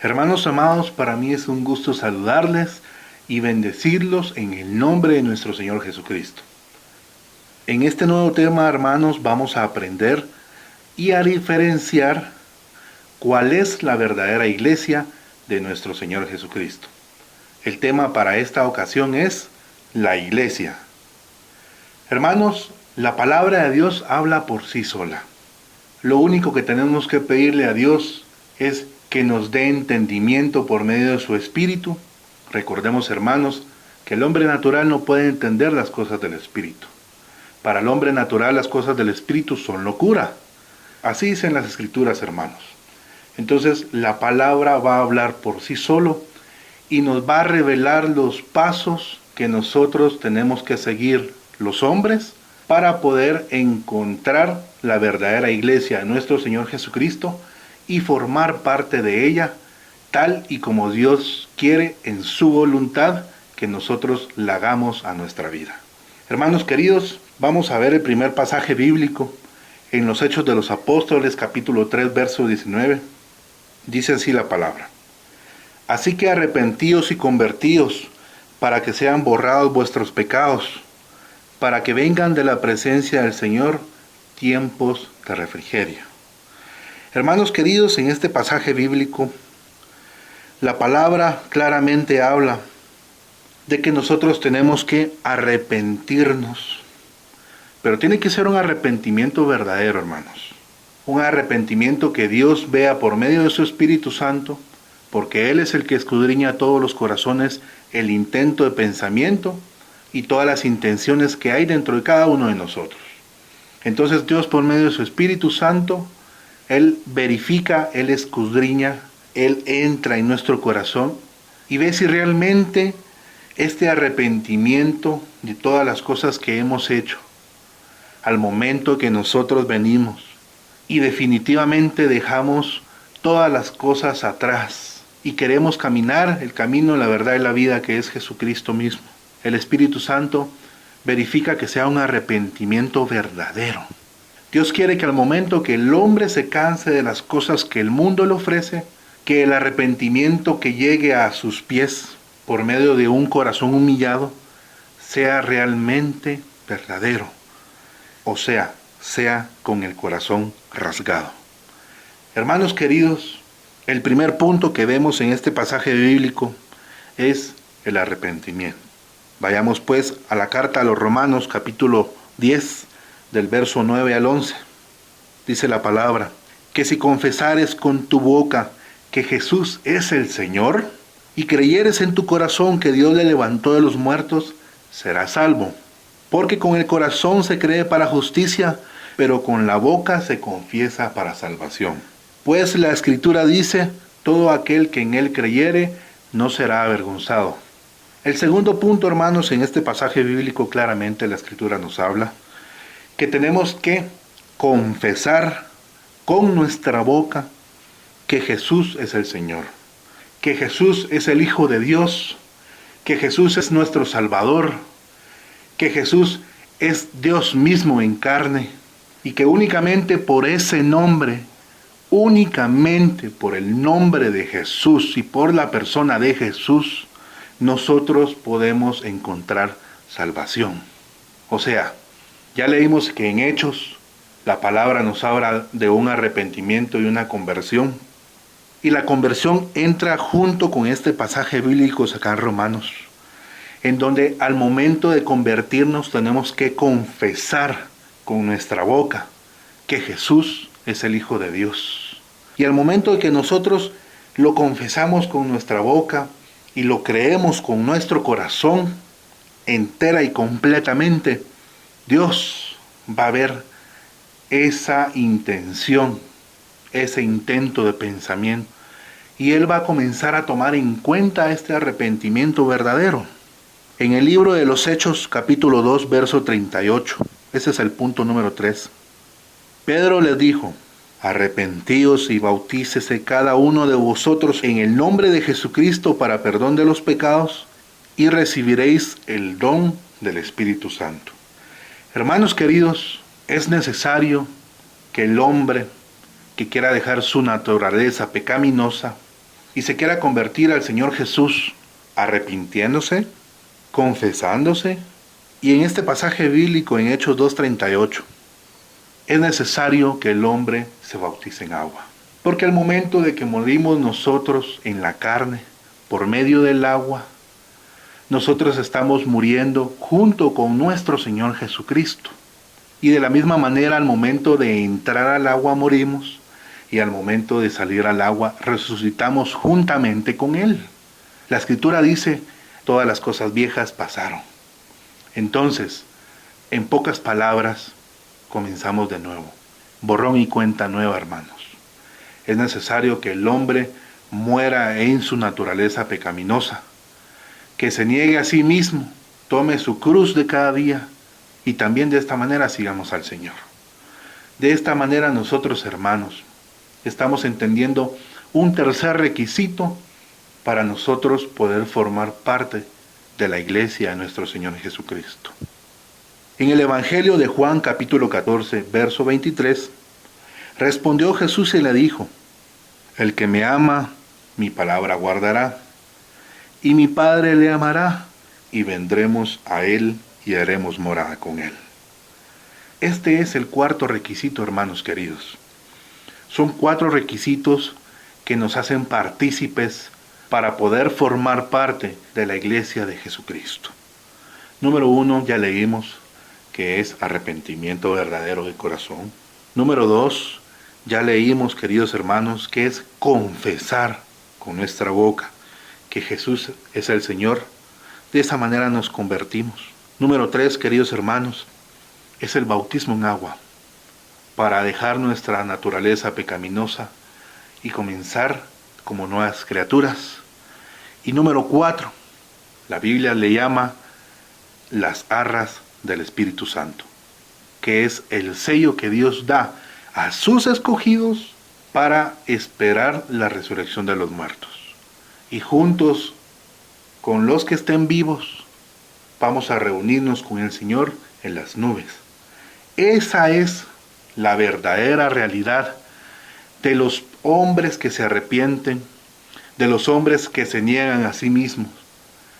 Hermanos amados, para mí es un gusto saludarles y bendecirlos en el nombre de nuestro Señor Jesucristo. En este nuevo tema, hermanos, vamos a aprender y a diferenciar cuál es la verdadera iglesia de nuestro Señor Jesucristo. El tema para esta ocasión es la iglesia. Hermanos, la palabra de Dios habla por sí sola. Lo único que tenemos que pedirle a Dios es que nos dé entendimiento por medio de su Espíritu. Recordemos, hermanos, que el hombre natural no puede entender las cosas del Espíritu. Para el hombre natural las cosas del Espíritu son locura. Así dicen las Escrituras, hermanos. Entonces la palabra va a hablar por sí solo y nos va a revelar los pasos que nosotros tenemos que seguir los hombres para poder encontrar la verdadera iglesia de nuestro Señor Jesucristo y formar parte de ella tal y como Dios quiere en su voluntad que nosotros la hagamos a nuestra vida. Hermanos queridos, vamos a ver el primer pasaje bíblico en los Hechos de los Apóstoles, capítulo 3, verso 19. Dice así la palabra: Así que arrepentíos y convertíos, para que sean borrados vuestros pecados, para que vengan de la presencia del Señor tiempos de refrigerio. Hermanos queridos, en este pasaje bíblico, la palabra claramente habla de que nosotros tenemos que arrepentirnos. Pero tiene que ser un arrepentimiento verdadero, hermanos. Un arrepentimiento que Dios vea por medio de su Espíritu Santo, porque Él es el que escudriña todos los corazones, el intento de pensamiento y todas las intenciones que hay dentro de cada uno de nosotros. Entonces Dios, por medio de su Espíritu Santo, Él verifica, Él escudriña, Él entra en nuestro corazón y ve si realmente este arrepentimiento de todas las cosas que hemos hecho, al momento que nosotros venimos y definitivamente dejamos todas las cosas atrás y queremos caminar el camino, la verdad y la vida que es Jesucristo mismo. El Espíritu Santo verifica que sea un arrepentimiento verdadero. Dios quiere que al momento que el hombre se canse de las cosas que el mundo le ofrece, que el arrepentimiento que llegue a sus pies por medio de un corazón humillado sea realmente verdadero. O sea con el corazón rasgado. Hermanos queridos, el primer punto que vemos en este pasaje bíblico es el arrepentimiento. Vayamos pues a la carta a los Romanos, capítulo 10, del verso 9 al 11. Dice la palabra: que si confesares con tu boca que Jesús es el Señor, y creyeres en tu corazón que Dios le levantó de los muertos, serás salvo. Porque con el corazón se cree para justicia, pero con la boca se confiesa para salvación. Pues la Escritura dice: todo aquel que en Él creyere no será avergonzado. El segundo punto, hermanos, en este pasaje bíblico claramente la Escritura nos habla que tenemos que confesar con nuestra boca que Jesús es el Señor, que Jesús es el Hijo de Dios, que Jesús es nuestro Salvador, que Jesús es Dios mismo en carne, y que únicamente por ese nombre, únicamente por el nombre de Jesús y por la persona de Jesús, nosotros podemos encontrar salvación. O sea, ya leímos que en Hechos la palabra nos habla de un arrepentimiento y una conversión. Y la conversión entra junto con este pasaje bíblico acá en Romanos, en donde al momento de convertirnos tenemos que confesar con nuestra boca que Jesús es el Hijo de Dios. Y al momento de que nosotros lo confesamos con nuestra boca y lo creemos con nuestro corazón entera y completamente, Dios va a ver esa intención, ese intento de pensamiento, y Él va a comenzar a tomar en cuenta este arrepentimiento verdadero. En el libro de los Hechos, capítulo 2, verso 38, ese es el punto número 3. Pedro les dijo: arrepentíos y bautícese cada uno de vosotros en el nombre de Jesucristo para perdón de los pecados, y recibiréis el don del Espíritu Santo. Hermanos queridos, es necesario que el hombre que quiera dejar su naturaleza pecaminosa y se quiera convertir al Señor Jesús arrepintiéndose, confesándose, y en este pasaje bíblico en Hechos 2:38, es necesario que el hombre se bautice en agua. Porque al momento de que morimos nosotros en la carne, por medio del agua, nosotros estamos muriendo junto con nuestro Señor Jesucristo. Y de la misma manera, al momento de entrar al agua morimos, y al momento de salir al agua resucitamos juntamente con Él. La Escritura dice, todas las cosas viejas pasaron. Entonces, en pocas palabras, comenzamos de nuevo. Borrón y cuenta nueva, hermanos. Es necesario que el hombre muera en su naturaleza pecaminosa, que se niegue a sí mismo, tome su cruz de cada día, y también de esta manera sigamos al Señor. De esta manera nosotros, hermanos, estamos entendiendo un tercer requisito para nosotros poder formar parte de la iglesia de nuestro Señor Jesucristo. En el Evangelio de Juan capítulo 14, verso 23, respondió Jesús y le dijo, el que me ama, mi palabra guardará, y mi Padre le amará, y vendremos a él y haremos morada con él. Este es el cuarto requisito, hermanos queridos. Son 4 requisitos que nos hacen partícipes para poder formar parte de la iglesia de Jesucristo. Número 1, ya leímos, que es arrepentimiento verdadero de corazón. Número 2, ya leímos, queridos hermanos, que es confesar con nuestra boca que Jesús es el Señor. De esa manera nos convertimos. Número 3, queridos hermanos, es el bautismo en agua, para dejar nuestra naturaleza pecaminosa y comenzar como nuevas criaturas. Y número 4, la Biblia le llama las arras del Espíritu Santo, que es el sello que Dios da a sus escogidos para esperar la resurrección de los muertos. Y juntos con los que estén vivos, vamos a reunirnos con el Señor en las nubes. Esa es la verdadera realidad de los hombres que se arrepienten, de los hombres que se niegan a sí mismos,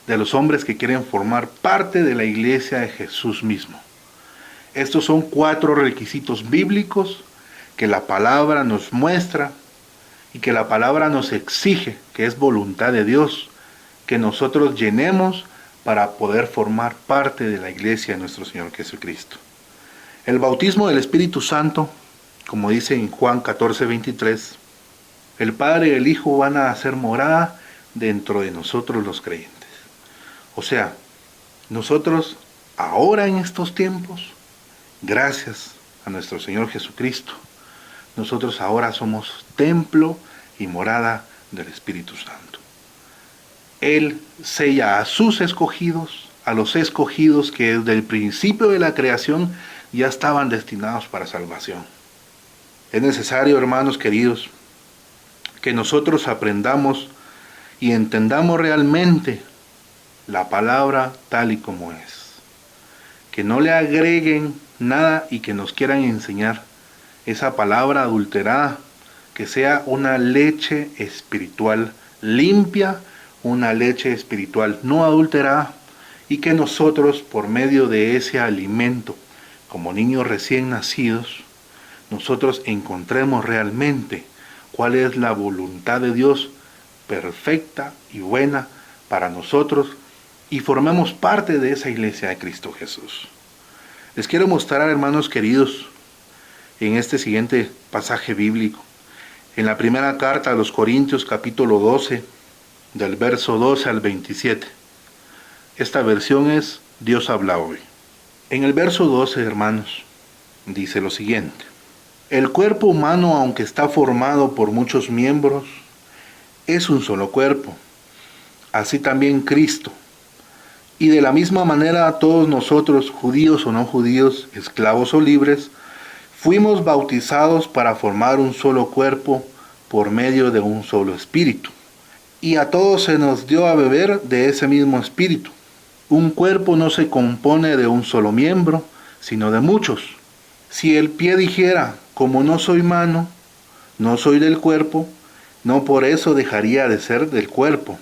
de los hombres que quieren formar parte de la iglesia de Jesús mismo. Estos son 4 requisitos bíblicos que la palabra nos muestra y que la palabra nos exige, que es voluntad de Dios, que nosotros llenemos para poder formar parte de la iglesia de nuestro Señor Jesucristo. El bautismo del Espíritu Santo, como dice en Juan 14:23, el Padre y el Hijo van a hacer morada dentro de nosotros los creyentes. O sea, nosotros ahora en estos tiempos, gracias a nuestro Señor Jesucristo, nosotros ahora somos templo y morada del Espíritu Santo. Él sella a sus escogidos, a los escogidos que desde el principio de la creación ya estaban destinados para salvación. Es necesario, hermanos queridos, que nosotros aprendamos y entendamos realmente la palabra tal y como es. Que no le agreguen nada y que nos quieran enseñar esa palabra adulterada, que sea una leche espiritual limpia, una leche espiritual no adulterada, y que nosotros por medio de ese alimento, como niños recién nacidos, nosotros encontremos realmente cuál es la voluntad de Dios perfecta y buena para nosotros y formemos parte de esa iglesia de Cristo Jesús. Les quiero mostrar, hermanos queridos, en este siguiente pasaje bíblico, en la primera carta a los Corintios capítulo 12, del verso 12 al 27. Esta versión es Dios habla hoy. En el verso 12, hermanos, dice lo siguiente: el cuerpo humano, aunque está formado por muchos miembros, es un solo cuerpo. Así también Cristo. Y de la misma manera todos nosotros, judíos o no judíos, esclavos o libres, fuimos bautizados para formar un solo cuerpo por medio de un solo espíritu. Y a todos se nos dio a beber de ese mismo espíritu. Un cuerpo no se compone de un solo miembro, sino de muchos. Si el pie dijera, como no soy mano, no soy del cuerpo, no por eso dejaría de ser del cuerpo.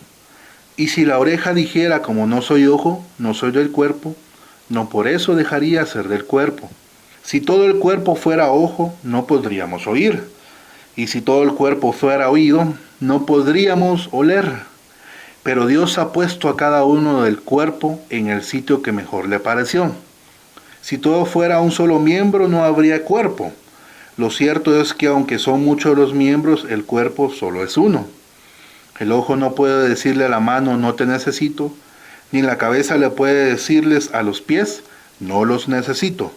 Y si la oreja dijera, como no soy ojo, no soy del cuerpo, no por eso dejaría ser del cuerpo. Si todo el cuerpo fuera ojo, no podríamos oír. Y si todo el cuerpo fuera oído, no podríamos oler. Pero Dios ha puesto a cada uno del cuerpo en el sitio que mejor le pareció. Si todo fuera un solo miembro, no habría cuerpo. Lo cierto es que aunque son muchos los miembros, el cuerpo solo es uno. El ojo no puede decirle a la mano, no te necesito, ni la cabeza le puede decirles a los pies, no los necesito.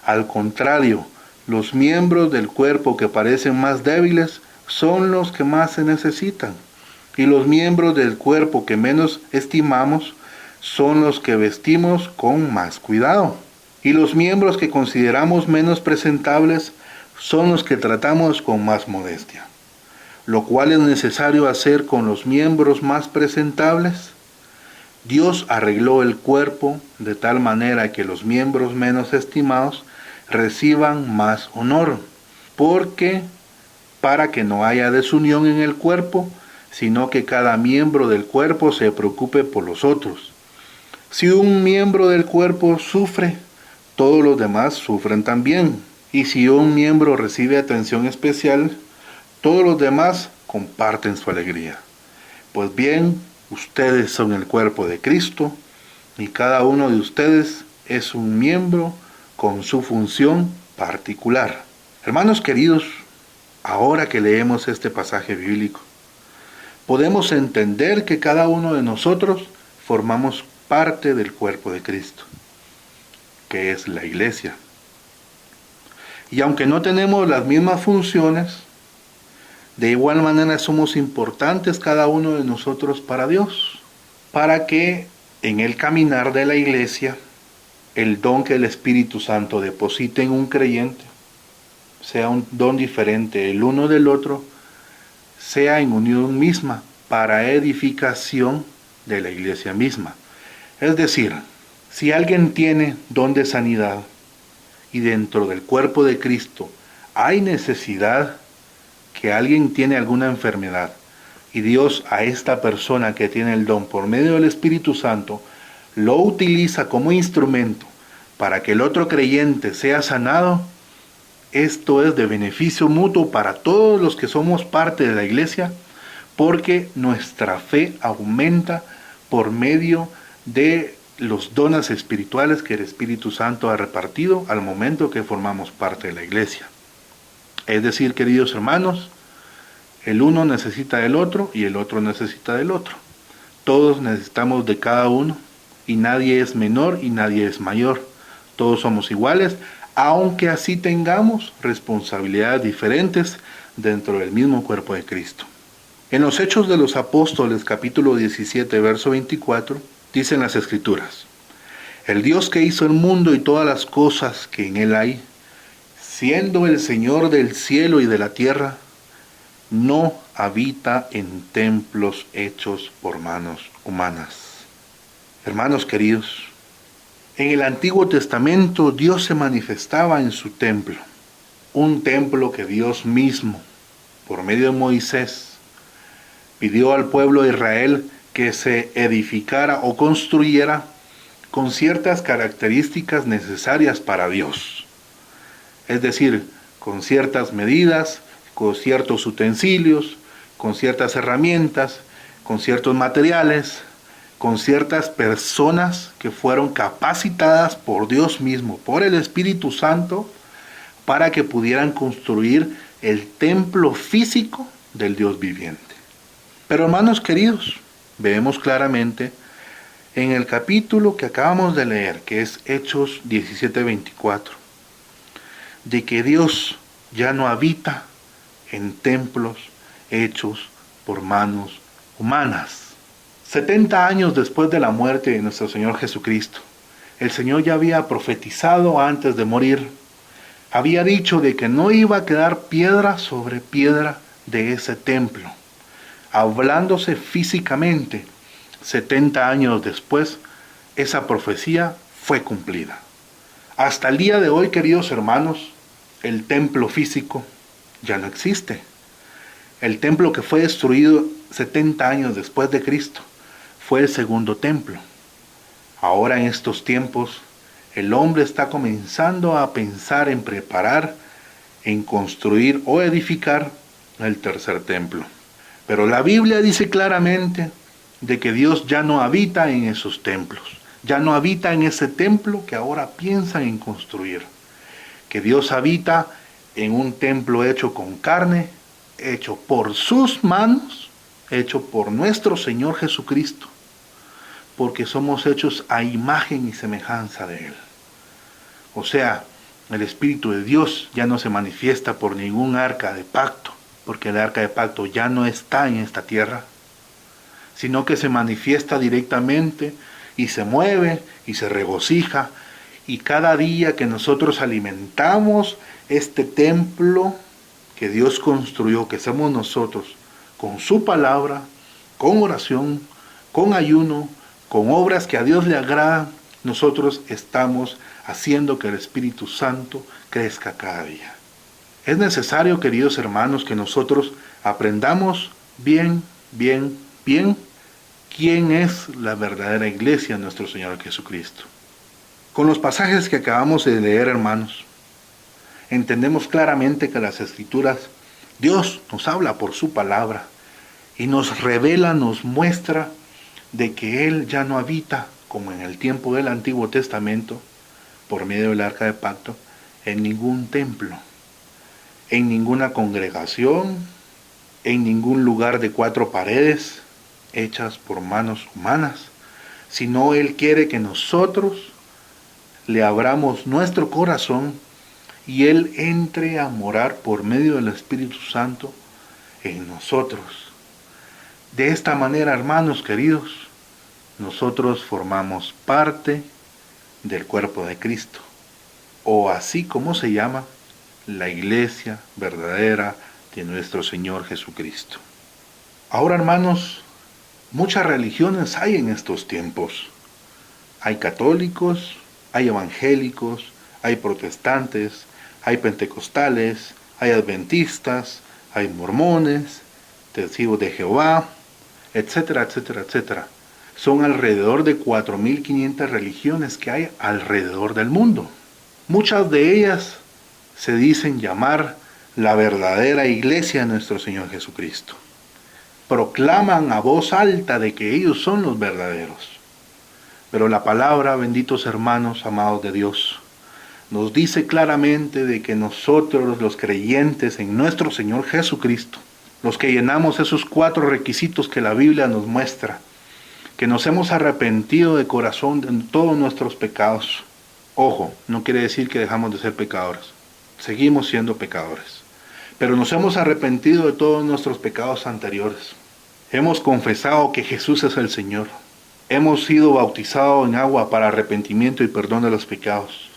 Al contrario, los miembros del cuerpo que parecen más débiles son los que más se necesitan. Y los miembros del cuerpo que menos estimamos son los que vestimos con más cuidado. Y los miembros que consideramos menos presentables son los que tratamos con más modestia. Lo cual es necesario hacer con los miembros más presentables. Dios arregló el cuerpo de tal manera que los miembros menos estimados reciban más honor, porque para que no haya desunión en el cuerpo, sino que cada miembro del cuerpo se preocupe por los otros. Si un miembro del cuerpo sufre, todos los demás sufren también. Y si un miembro recibe atención especial, todos los demás comparten su alegría. Pues bien, ustedes son el cuerpo de Cristo y cada uno de ustedes es un miembro con su función particular. Hermanos queridos, ahora que leemos este pasaje bíblico, podemos entender que cada uno de nosotros formamos parte del cuerpo de Cristo, que es la iglesia. Y aunque no tenemos las mismas funciones, de igual manera somos importantes cada uno de nosotros para Dios, para que en el caminar de la iglesia, el don que el Espíritu Santo deposite en un creyente, sea un don diferente el uno del otro, sea en unión misma para edificación de la iglesia misma. Es decir, si alguien tiene don de sanidad y dentro del cuerpo de Cristo hay necesidad que alguien tiene alguna enfermedad y Dios a esta persona que tiene el don por medio del Espíritu Santo lo utiliza como instrumento para que el otro creyente sea sanado, esto es de beneficio mutuo para todos los que somos parte de la iglesia, porque nuestra fe aumenta por medio de los dones espirituales que el Espíritu Santo ha repartido al momento que formamos parte de la iglesia. Es decir, queridos hermanos, el uno necesita del otro y el otro necesita del otro. Todos necesitamos de cada uno y nadie es menor y nadie es mayor. Todos somos iguales, aunque así tengamos responsabilidades diferentes dentro del mismo cuerpo de Cristo. En los Hechos de los Apóstoles, capítulo 17, verso 24, dicen las Escrituras: el Dios que hizo el mundo y todas las cosas que en él hay, siendo el Señor del cielo y de la tierra, no habita en templos hechos por manos humanas. Hermanos queridos, en el Antiguo Testamento Dios se manifestaba en su templo, un templo que Dios mismo, por medio de Moisés, pidió al pueblo de Israel que se edificara o construyera con ciertas características necesarias para Dios. Es decir, con ciertas medidas, con ciertos utensilios, con ciertas herramientas, con ciertos materiales, con ciertas personas que fueron capacitadas por Dios mismo, por el Espíritu Santo, para que pudieran construir el templo físico del Dios viviente. Pero hermanos queridos, vemos claramente en el capítulo que acabamos de leer, que es Hechos 17:24, de que Dios ya no habita en templos hechos por manos humanas. 70 años después de la muerte de nuestro Señor Jesucristo, el Señor ya había profetizado antes de morir. Había dicho de que no iba a quedar piedra sobre piedra de ese templo. Hablándose físicamente, 70 años después, esa profecía fue cumplida. Hasta el día de hoy, queridos hermanos, el templo físico ya no existe. El templo que fue destruido 70 años después de Cristo fue el segundo templo. Ahora en estos tiempos, el hombre está comenzando a pensar en preparar, en construir o edificar el tercer templo. Pero la Biblia dice claramente de que Dios ya no habita en esos templos, ya no habita en ese templo que ahora piensan en construir, que Dios habita en un templo hecho con carne, hecho por sus manos, hecho por nuestro Señor Jesucristo, porque somos hechos a imagen y semejanza de Él. O sea, el Espíritu de Dios ya no se manifiesta por ningún arca de pacto, porque el arca de pacto ya no está en esta tierra, sino que se manifiesta directamente y se mueve y se regocija. Y cada día que nosotros alimentamos este templo que Dios construyó, que somos nosotros, con su palabra, con oración, con ayuno, con obras que a Dios le agradan, nosotros estamos haciendo que el Espíritu Santo crezca cada día. Es necesario, queridos hermanos, que nosotros aprendamos bien quién es la verdadera iglesia de nuestro Señor Jesucristo. Con los pasajes que acabamos de leer, hermanos, entendemos claramente que las Escrituras, Dios nos habla por su palabra y nos revela, nos muestra de que Él ya no habita, como en el tiempo del Antiguo Testamento, por medio del arca de pacto, en ningún templo, en ninguna congregación, en ningún lugar de 4 paredes hechas por manos humanas, sino Él quiere que nosotros le abramos nuestro corazón y Él entre a morar por medio del Espíritu Santo en nosotros. De esta manera, hermanos queridos, nosotros formamos parte del cuerpo de Cristo, o así como se llama, la iglesia verdadera de nuestro Señor Jesucristo. Ahora, hermanos, muchas religiones hay en estos tiempos. Hay católicos, hay evangélicos, hay protestantes, hay pentecostales, hay adventistas, hay mormones, testigos de Jehová, etcétera, etcétera, etcétera. Son alrededor de 4.500 religiones que hay alrededor del mundo. Muchas de ellas se dicen llamar la verdadera iglesia de nuestro Señor Jesucristo. Proclaman a voz alta de que ellos son los verdaderos. Pero la palabra, benditos hermanos, amados de Dios, nos dice claramente de que nosotros, los creyentes en nuestro Señor Jesucristo, los que llenamos esos 4 requisitos que la Biblia nos muestra, que nos hemos arrepentido de corazón de todos nuestros pecados. Ojo, no quiere decir que dejamos de ser pecadores. Seguimos siendo pecadores. Pero nos hemos arrepentido de todos nuestros pecados anteriores. Hemos confesado que Jesús es el Señor. Hemos sido bautizados en agua para arrepentimiento y perdón de los pecados.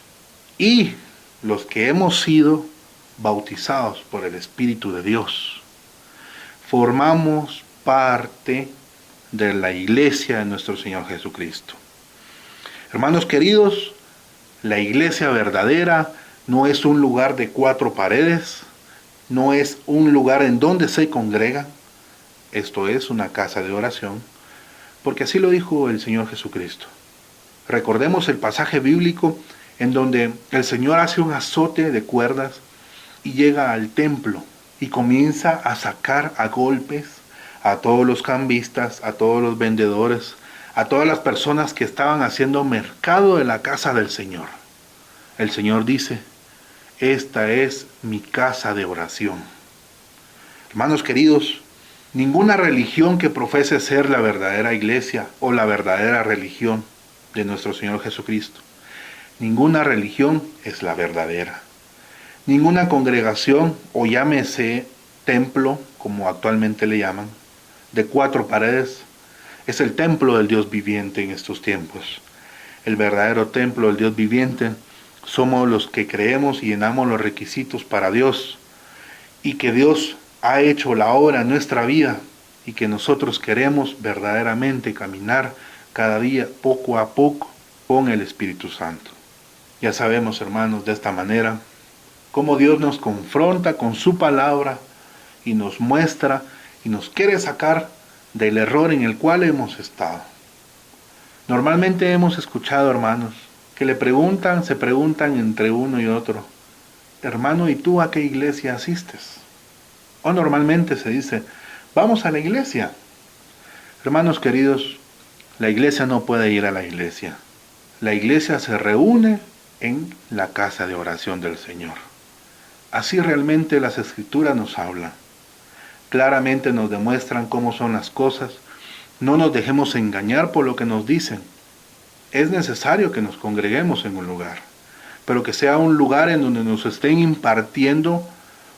Y los que hemos sido bautizados por el Espíritu de Dios, formamos parte de la iglesia de nuestro Señor Jesucristo. Hermanos queridos, la iglesia verdadera no es un lugar de 4 paredes, no es un lugar en donde se congregan, esto es una casa de oración, porque así lo dijo el Señor Jesucristo. Recordemos el pasaje bíblico en donde el Señor hace un azote de cuerdas y llega al templo y comienza a sacar a golpes a todos los cambistas, a todos los vendedores, a todas las personas que estaban haciendo mercado de la casa del Señor. El Señor dice, esta es mi casa de oración. Hermanos queridos, ninguna religión que profese ser la verdadera iglesia o la verdadera religión de nuestro Señor Jesucristo, ninguna religión es la verdadera. Ninguna congregación, o llámese templo, como actualmente le llaman, de 4 paredes, es el templo del Dios viviente en estos tiempos. El verdadero templo del Dios viviente somos los que creemos y llenamos los requisitos para Dios, y que Dios ha hecho la obra en nuestra vida, y que nosotros queremos verdaderamente caminar cada día, poco a poco, con el Espíritu Santo. Ya sabemos, hermanos, de esta manera, cómo Dios nos confronta con su palabra y nos muestra y nos quiere sacar del error en el cual hemos estado. Normalmente hemos escuchado, hermanos, que se preguntan entre uno y otro, hermano, ¿y tú a qué iglesia asistes? O normalmente se dice, vamos a la iglesia. Hermanos queridos, la iglesia no puede ir a la iglesia. La iglesia se reúne en la casa de oración del Señor. Así realmente las Escrituras nos hablan. Claramente nos demuestran cómo son las cosas. No nos dejemos engañar por lo que nos dicen. Es necesario que nos congreguemos en un lugar, pero que sea un lugar en donde nos estén impartiendo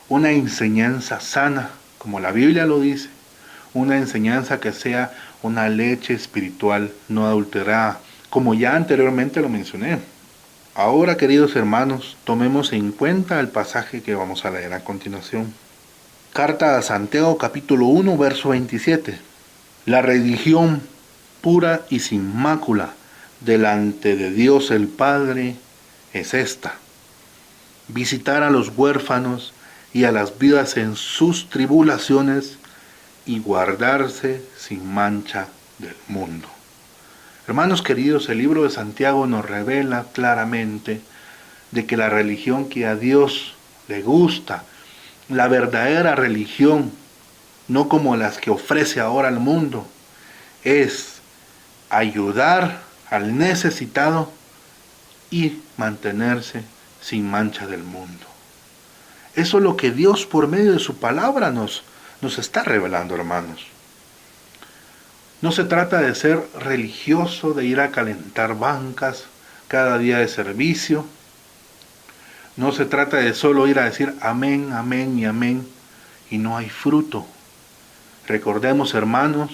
una enseñanza sana, como la Biblia lo dice, una enseñanza que sea una leche espiritual no adulterada, como ya anteriormente lo mencioné. Ahora, queridos hermanos, tomemos en cuenta el pasaje que vamos a leer a continuación. Carta a Santiago capítulo 1, verso 27. La religión pura y sin mácula delante de Dios el Padre es esta: visitar a los huérfanos y a las viudas en sus tribulaciones y guardarse sin mancha del mundo. Hermanos queridos, el libro de Santiago nos revela claramente de que la religión que a Dios le gusta, la verdadera religión, no como las que ofrece ahora el mundo, es ayudar al necesitado y mantenerse sin mancha del mundo. Eso es lo que Dios por medio de su palabra nos está revelando, hermanos. No se trata de ser religioso, de ir a calentar bancas cada día de servicio. No se trata de solo ir a decir amén, amén y amén y no hay fruto. Recordemos, hermanos,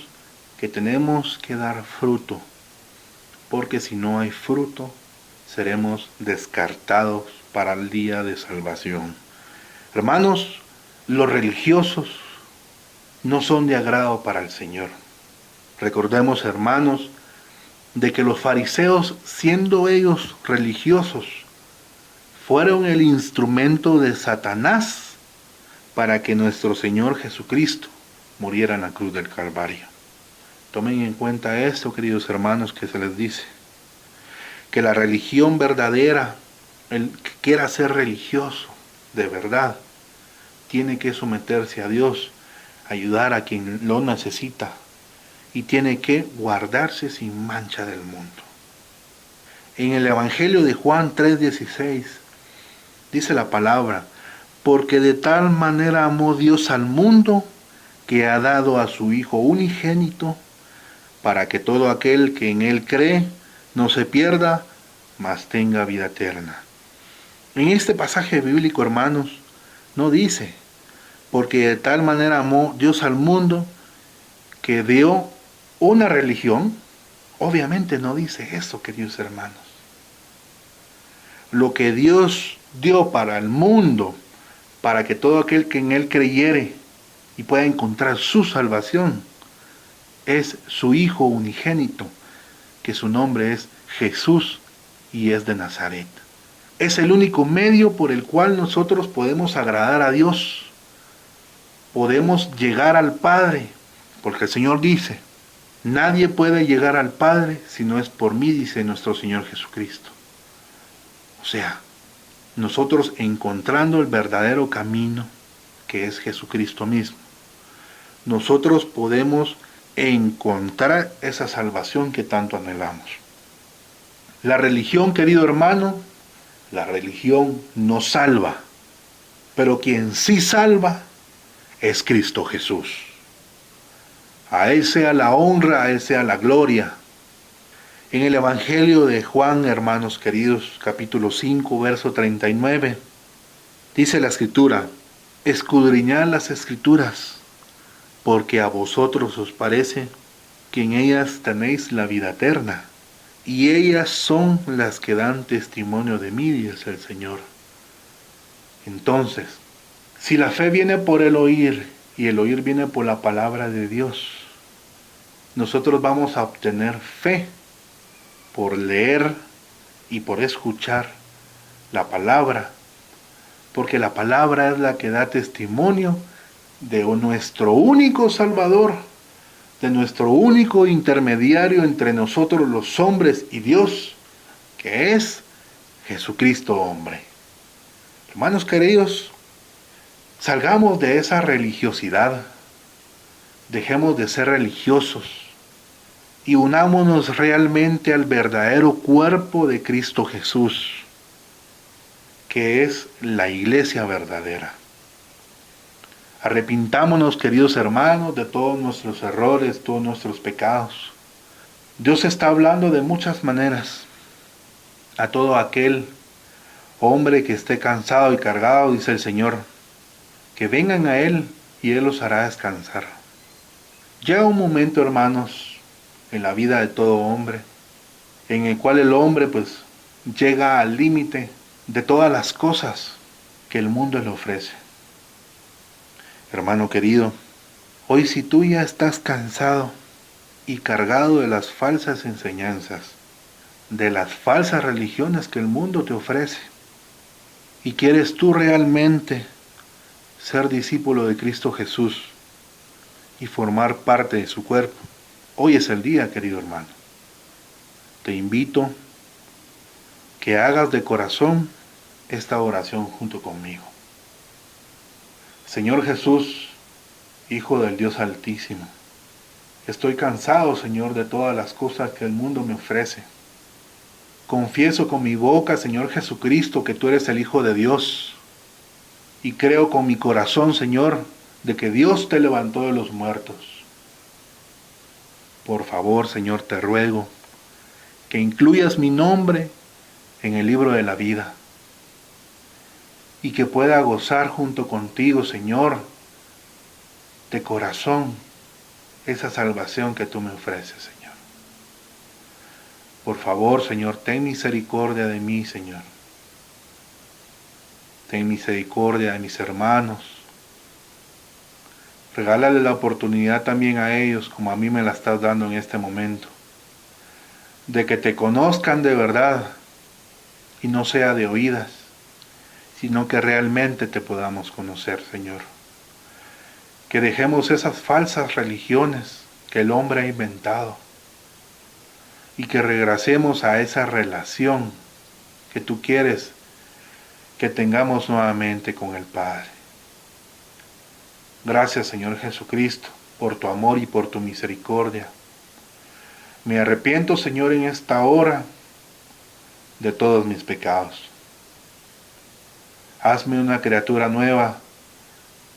que tenemos que dar fruto, porque si no hay fruto, seremos descartados para el día de salvación. Hermanos, los religiosos no son de agrado para el Señor. Recordemos, hermanos, de que los fariseos, siendo ellos religiosos, fueron el instrumento de Satanás para que nuestro Señor Jesucristo muriera en la cruz del Calvario. Tomen en cuenta esto, queridos hermanos, que se les dice, que la religión verdadera, el que quiera ser religioso de verdad, tiene que someterse a Dios, ayudar a quien lo necesita, y tiene que guardarse sin mancha del mundo. En el Evangelio de Juan 3:16 dice la palabra, porque de tal manera amó Dios al mundo que ha dado a su Hijo unigénito, para que todo aquel que en Él cree no se pierda, mas tenga vida eterna. En este pasaje bíblico, hermanos, no dice, porque de tal manera amó Dios al mundo que dio una religión. Obviamente no dice eso, queridos hermanos. Lo que Dios dio para el mundo, para que todo aquel que en Él creyere y pueda encontrar su salvación, es su Hijo unigénito, que su nombre es Jesús y es de Nazaret. Es el único medio por el cual nosotros podemos agradar a Dios. Podemos llegar al Padre, porque el Señor dice, nadie puede llegar al Padre si no es por mí, dice nuestro Señor Jesucristo. O sea, nosotros encontrando el verdadero camino, que es Jesucristo mismo, nosotros podemos encontrar esa salvación que tanto anhelamos. La religión, querido hermano, la religión no salva, pero quien sí salva es Cristo Jesús. A Él sea la honra, a Él sea la gloria. En el Evangelio de Juan, hermanos queridos, capítulo 5, verso 39, dice la Escritura, escudriñad las Escrituras, porque a vosotros os parece que en ellas tenéis la vida eterna, y ellas son las que dan testimonio de mí, dice el Señor. Entonces, si la fe viene por el oír, y el oír viene por la palabra de Dios, nosotros vamos a obtener fe por leer y por escuchar la palabra, porque la palabra es la que da testimonio de nuestro único Salvador, de nuestro único intermediario entre nosotros los hombres y Dios, que es Jesucristo hombre. Hermanos queridos, salgamos de esa religiosidad, dejemos de ser religiosos y unámonos realmente al verdadero cuerpo de Cristo Jesús, que es la iglesia verdadera. Arrepintámonos, queridos hermanos, de todos nuestros errores, todos nuestros pecados. Dios está hablando de muchas maneras a todo aquel hombre que esté cansado y cargado, dice el Señor, que vengan a Él y Él los hará descansar. Llega un momento, hermanos, en la vida de todo hombre, en el cual el hombre pues llega al límite de todas las cosas que el mundo le ofrece. Hermano querido, hoy si tú ya estás cansado y cargado de las falsas enseñanzas, de las falsas religiones que el mundo te ofrece, y quieres tú realmente ser discípulo de Cristo Jesús y formar parte de su cuerpo, hoy es el día, querido hermano. Te invito que hagas de corazón esta oración junto conmigo. Señor Jesús, Hijo del Dios Altísimo, estoy cansado, Señor, de todas las cosas que el mundo me ofrece. Confieso con mi boca, Señor Jesucristo, que tú eres el Hijo de Dios. Y creo con mi corazón, Señor, de que Dios te levantó de los muertos. Por favor, Señor, te ruego que incluyas mi nombre en el libro de la vida y que pueda gozar junto contigo, Señor, de corazón, esa salvación que tú me ofreces, Señor. Por favor, Señor, ten misericordia de mí, Señor. Ten misericordia de mis hermanos. Regálale la oportunidad también a ellos, como a mí me la estás dando en este momento, de que te conozcan de verdad y no sea de oídas, sino que realmente te podamos conocer, Señor. Que dejemos esas falsas religiones que el hombre ha inventado y que regresemos a esa relación que tú quieres que tengamos nuevamente con el Padre. Gracias, Señor Jesucristo, por tu amor y por tu misericordia. Me arrepiento, Señor, en esta hora de todos mis pecados. Hazme una criatura nueva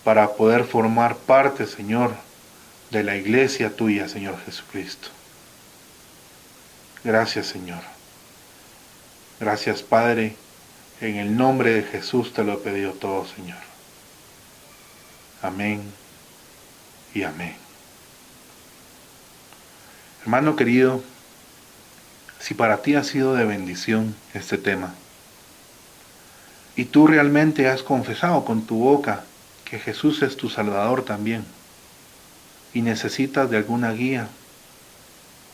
para poder formar parte, Señor, de la iglesia tuya, Señor Jesucristo. Gracias, Señor. Gracias, Padre. En el nombre de Jesús te lo he pedido todo, Señor. Amén y amén. Hermano querido, si para ti ha sido de bendición este tema, y tú realmente has confesado con tu boca que Jesús es tu Salvador también, y necesitas de alguna guía,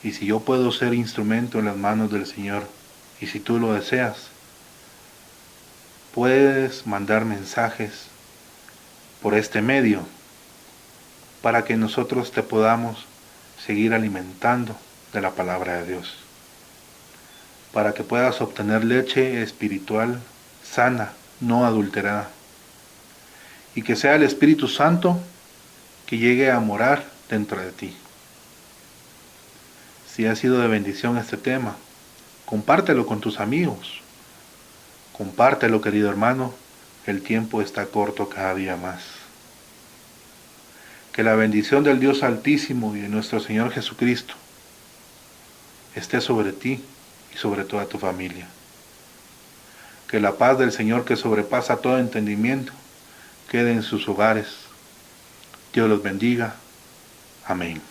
y si yo puedo ser instrumento en las manos del Señor, y si tú lo deseas, puedes mandar mensajes por este medio para que nosotros te podamos seguir alimentando de la palabra de Dios, para que puedas obtener leche espiritual sana, no adulterada, y que sea el Espíritu Santo que llegue a morar dentro de ti. Si ha sido de bendición este tema, compártelo con tus amigos. Compártelo, querido hermano, el tiempo está corto cada día más. Que la bendición del Dios Altísimo y de nuestro Señor Jesucristo esté sobre ti y sobre toda tu familia. Que la paz del Señor, que sobrepasa todo entendimiento, quede en sus hogares. Dios los bendiga. Amén.